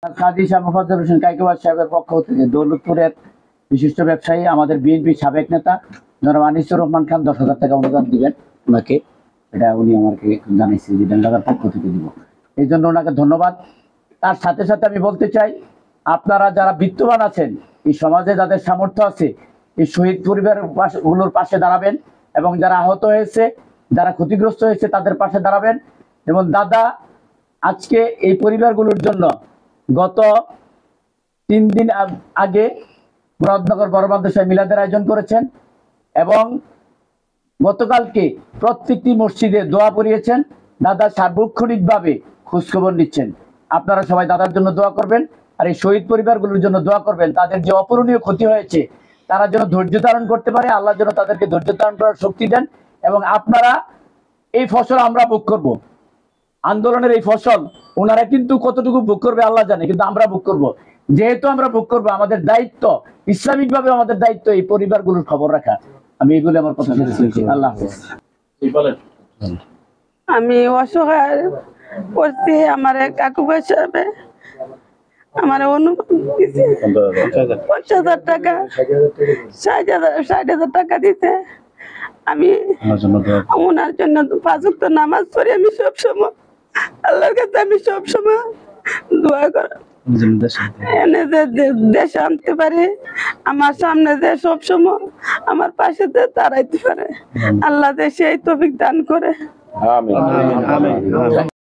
কাজী শাহ মোফাজ্জল হোসেন কাইকোবাদ সাহেবের পক্ষ থেকে দৌলতপুরের বিশিষ্ট ব্যবসায়ী আমাদের বিএনপি সাবেক নেতা জনাব আনিসুর রহমান খান 10,000 টাকা অনুদান দিবেন ওনাকে। এটা উনি আমাকে জানিয়েছে যে ঢাকার পক্ষ থেকে দিব, এই জন্য ওনাকে ধন্যবাদ। তার সাথে সাথে আমি বলতে চাই, আপনারা যারা বিত্তবান আছেন, এই সমাজে যাদের সামর্থ্য আছে, এই শহীদ পরিবারগুলোর পাশে দাঁড়াবেন এবং যারা আহত হয়েছে, যারা ক্ষতিগ্রস্ত হয়েছে তাদের পাশে দাঁড়াবেন। এবং দাদা আজকে এই পরিবারগুলোর জন্য গত 3 দিন আগে মুরাদনগর বড় মাদ্রাসায় মিলাদের আয়োজন করেছেন এবং গতকালকে প্রত্যেকটি মসজিদে দোয়া পড়িয়েছেন। দাদা সার্বক্ষণিকভাবে খোঁজখবর নিচ্ছেন। আপনারা সবাই দাদার জন্য দোয়া করবেন, আর এই শহীদ পরিবারগুলোর জন্য দোয়া করবেন। তাদের যে অপূরণীয় ক্ষতি হয়েছে তারা যেন ধৈর্য ধারণ করতে পারে, আল্লাহ যেন তাদেরকে ধৈর্য ধারণ করার শক্তি দেন। এবং আপনারা এই ফসল আমরা ভোগ করব, আন্দোলনের এই ফসল ওনারা কিন্তু কতটুকু ভোগ করবে আল্লাহ জানে, কিন্তু আমরা ভোগ করব। যেহেতু আমরা ভোগ করবো, আমাদের দায়িত্ব, ইসলামিক ভাবে আমাদের দায়িত্ব এই পরিবারগুলোর খবর রাখা। আমি এগুলো আমার কথা শেষ করছি। আল্লাহ হাফেজ। আমি অসহায় করছি, আমার কাকু সাহেবে আমার অনুদান দিছে 50,000 টাকা, 60,000 টাকা দিতে। আমি ওনার জন্য 5 ওয়াক্ত নামাজ পড়ি। আমি সবসময় আল্লাহর কাছে আমি সবসময় দোয়া করি এনে দেশে আনতে পারে, আমার সামনে যে সবসময় আমার পাশে দাঁড়াইতে পারে। আল্লাহ দেশে এই তৌফিক দান করে। আমিন।